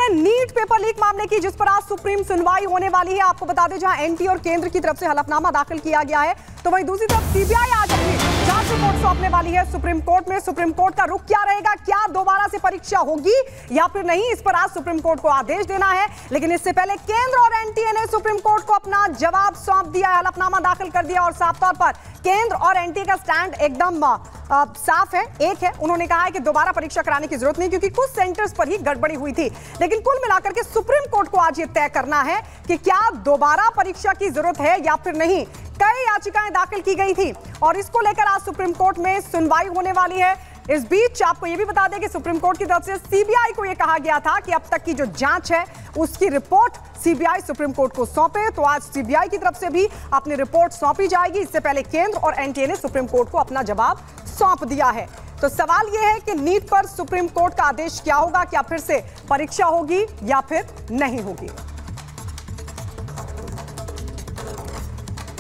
हैं NEET paper leak मामले की, जिस पर आज सुप्रीम सुनवाई होने वाली है। आपको बता दें, जहां एनटीए और केंद्र की तरफ से हलफनामा दाखिल किया गया है, तो वहीं दूसरी तरफ सीबीआई आज अपनी जांच रिपोर्ट सौंपने वाली है सुप्रीम कोर्ट में। सुप्रीम कोर्ट का रुख क्या रहेगा? क्या दोबारा से परीक्षा होगी या फिर नहीं? इस पर आज सुप्रीम कोर्ट को आदेश देना है। लेकिन इससे पहले केंद्र और एनटीए ने सुप्रीम कोर्ट को अपना जवाब सौंप दिया है, हलफनामा दाखिल कर दिया। और साफ तौर पर केंद्र और एनटीए का स्टैंड एकदम साफ है, एक है। उन्होंने कहा है कि दोबारा परीक्षा कराने की जरूरत नहीं, क्योंकि कुछ सेंटर्स पर ही गड़बड़ी हुई थी। लेकिन कुल मिलाकर के सुप्रीम कोर्ट को आज यह तय करना है कि क्या दोबारा परीक्षा की जरूरत है या फिर नहीं। कई याचिकाएं दाखिल की गई थी और इसको लेकर आज सुप्रीम कोर्ट में सुनवाई होने वाली है। इस बीच आपको यह भी बता दें कि सुप्रीम कोर्ट की तरफ से सीबीआई को यह कहा गया था कि अब तक की जो जांच है उसकी रिपोर्ट सीबीआई सुप्रीम कोर्ट को सौंपे। तो आज सीबीआई की तरफ से भी अपनी रिपोर्ट सौंपी जाएगी। इससे पहले केंद्र और एनटीए ने सुप्रीम कोर्ट को अपना जवाब सौंप दिया है। तो सवाल यह है कि नीट पर सुप्रीम कोर्ट का आदेश क्या होगा? क्या फिर से परीक्षा होगी या फिर नहीं होगी?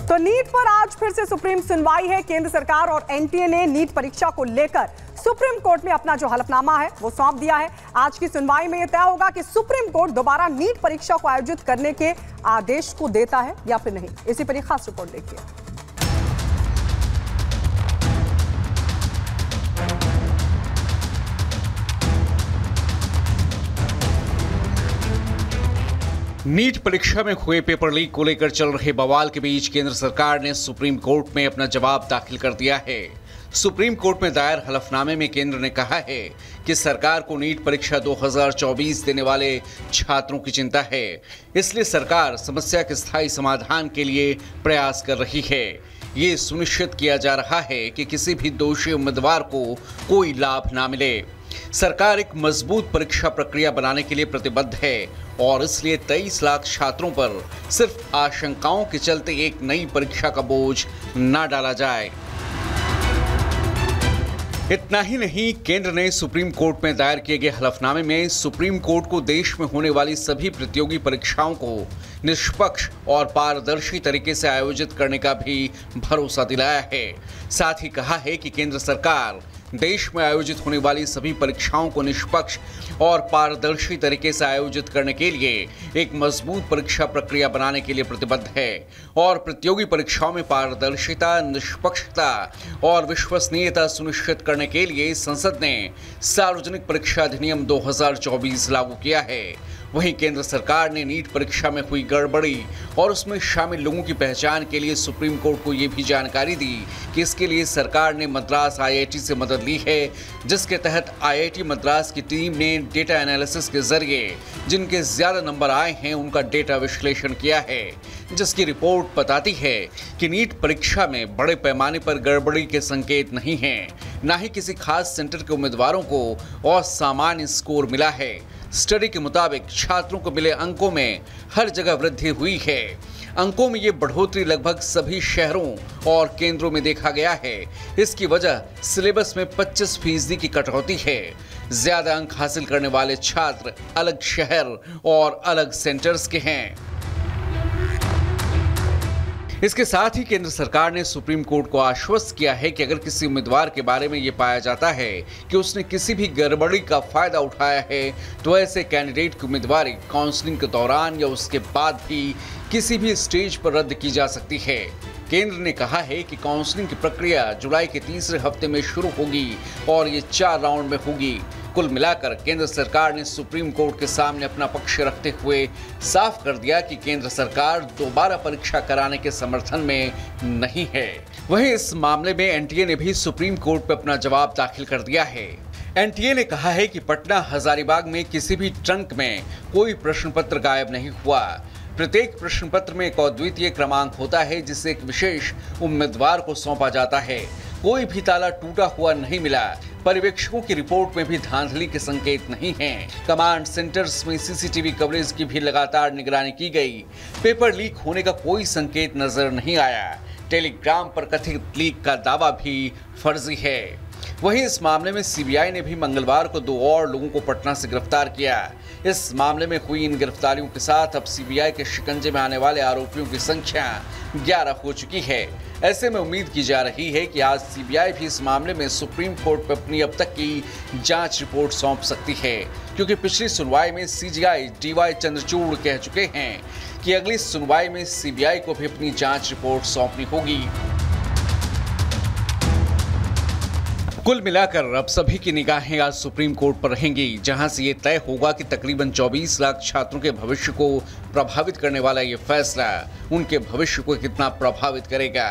तो नीट पर आज फिर से सुप्रीम सुनवाई है। केंद्र सरकार और एनटीए ने नीट परीक्षा को लेकर सुप्रीम कोर्ट में अपना जो हलफनामा है वो सौंप दिया है। आज की सुनवाई में यह तय होगा कि सुप्रीम कोर्ट दोबारा नीट परीक्षा को आयोजित करने के आदेश को देता है या फिर नहीं। इसी पर एक खास रिपोर्ट देखिए। नीट परीक्षा में हुए पेपर लीक को लेकर चल रहे बवाल के बीच केंद्र सरकार ने सुप्रीम कोर्ट में अपना जवाब दाखिल कर दिया है। सुप्रीम कोर्ट में दायर हलफनामे में केंद्र ने कहा है कि सरकार को नीट परीक्षा 2024 देने वाले छात्रों की चिंता है, इसलिए सरकार समस्या के स्थायी समाधान के लिए प्रयास कर रही है। ये सुनिश्चित किया जा रहा है कि किसी भी दोषी उम्मीदवार को कोई लाभ ना मिले। सरकार एक मजबूत परीक्षा प्रक्रिया बनाने के लिए प्रतिबद्ध है और इसलिए 23 लाख छात्रों पर सिर्फ आशंकाओं के चलते एक नई परीक्षा का बोझ न डाला जाए। इतना ही नहीं, केंद्र ने सुप्रीम कोर्ट में दायर किए गए हलफनामे में सुप्रीम कोर्ट को देश में होने वाली सभी प्रतियोगी परीक्षाओं को निष्पक्ष और पारदर्शी तरीके से आयोजित करने का भी भरोसा दिलाया है। साथ ही कहा है कि केंद्र सरकार देश में आयोजित होने वाली सभी परीक्षाओं को निष्पक्ष और पारदर्शी तरीके से आयोजित करने के लिए एक मजबूत परीक्षा प्रक्रिया बनाने के लिए प्रतिबद्ध है और प्रतियोगी परीक्षाओं में पारदर्शिता, निष्पक्षता और विश्वसनीयता सुनिश्चित करने के लिए संसद ने सार्वजनिक परीक्षा अधिनियम 2024 लागू किया है। वहीं केंद्र सरकार ने नीट परीक्षा में हुई गड़बड़ी और उसमें शामिल लोगों की पहचान के लिए सुप्रीम कोर्ट को ये भी जानकारी दी कि इसके लिए सरकार ने मद्रास आईआईटी से मदद ली है, जिसके तहत आईआईटी मद्रास की टीम ने डेटा एनालिसिस के जरिए जिनके ज्यादा नंबर आए हैं उनका डेटा विश्लेषण किया है, जिसकी रिपोर्ट बताती है कि नीट परीक्षा में बड़े पैमाने पर गड़बड़ी के संकेत नहीं हैं, न ही किसी खास सेंटर के उम्मीदवारों को असामान्य स्कोर मिला है। स्टडी के मुताबिक छात्रों को मिले अंकों में हर जगह वृद्धि हुई है। अंकों में ये बढ़ोतरी लगभग सभी शहरों और केंद्रों में देखा गया है। इसकी वजह सिलेबस में 25% की कटौती है। ज्यादा अंक हासिल करने वाले छात्र अलग शहर और अलग सेंटर्स के हैं। इसके साथ ही केंद्र सरकार ने सुप्रीम कोर्ट को आश्वस्त किया है कि अगर किसी उम्मीदवार के बारे में यह पाया जाता है कि उसने किसी भी गड़बड़ी का फायदा उठाया है, तो ऐसे कैंडिडेट की उम्मीदवारी काउंसलिंग के दौरान या उसके बाद भी किसी भी स्टेज पर रद्द की जा सकती है। केंद्र ने कहा है कि काउंसलिंग की प्रक्रिया जुलाई के तीसरे हफ्ते में शुरू होगी और ये 4 राउंड में होगी। कुल मिलाकर केंद्र सरकार ने सुप्रीम कोर्ट के सामने अपना पक्ष रखते हुए साफ कर दिया कि केंद्र सरकार दोबारा परीक्षा कराने के समर्थन में नहीं है। वहीं इस मामले में एनटीए ने भी सुप्रीम कोर्ट पर अपना जवाब दाखिल कर दिया है। एनटीए ने कहा है कि पटना हजारीबाग में किसी भी ट्रंक में कोई प्रश्न पत्र गायब नहीं हुआ। प्रत्येक प्रश्न पत्र में एक अद्वितीय क्रमांक होता है जिसे एक विशेष उम्मीदवार को सौंपा जाता है। कोई भी ताला टूटा हुआ नहीं मिला। पर्यवेक्षकों की रिपोर्ट में भी धांधली के संकेत नहीं हैं। कमांड सेंटर्स में सीसीटीवी कवरेज की भी लगातार निगरानी की गई। पेपर लीक होने का कोई संकेत नजर नहीं आया। टेलीग्राम पर कथित लीक का दावा भी फर्जी है। वहीं इस मामले में सीबीआई ने भी मंगलवार को 2 और लोगों को पटना से गिरफ्तार किया। इस मामले में हुई इन गिरफ्तारियों के साथ अब सीबीआई के शिकंजे में आने वाले आरोपियों की संख्या 11 हो चुकी है। ऐसे में उम्मीद की जा रही है कि आज सीबीआई भी इस मामले में सुप्रीम कोर्ट पर अपनी अब तक की जांच रिपोर्ट सौंप सकती है, क्योंकि पिछली सुनवाई में सीजेआई डीवाई चंद्रचूड़ कह चुके हैं कि अगली सुनवाई में सीबीआई को भी अपनी जांच रिपोर्ट सौंपनी होगी। कुल मिलाकर अब सभी की निगाहें आज सुप्रीम कोर्ट पर रहेंगी, जहां से ये तय होगा कि तकरीबन 24 लाख छात्रों के भविष्य को प्रभावित करने वाला ये फैसला उनके भविष्य को कितना प्रभावित करेगा।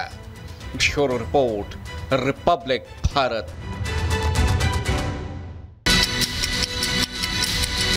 Bureau report, Republic Bharat.